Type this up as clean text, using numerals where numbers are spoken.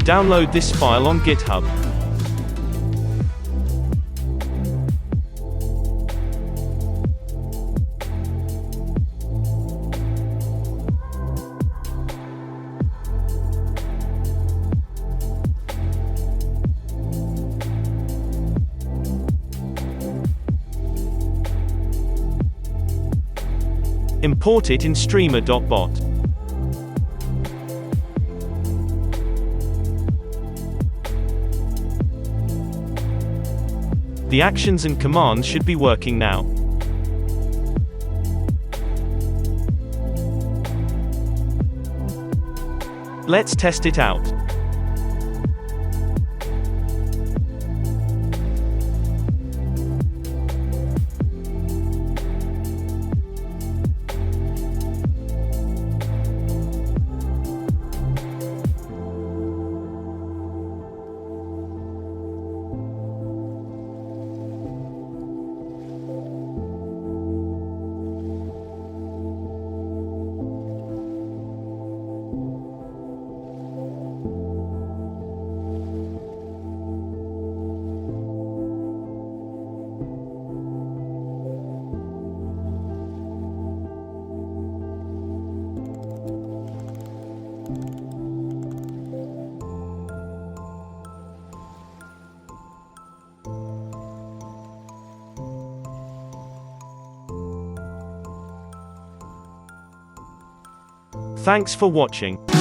Download this file on GitHub. Import it in Streamer.bot. The actions and commands should be working now. Let's test it out. Thanks for watching.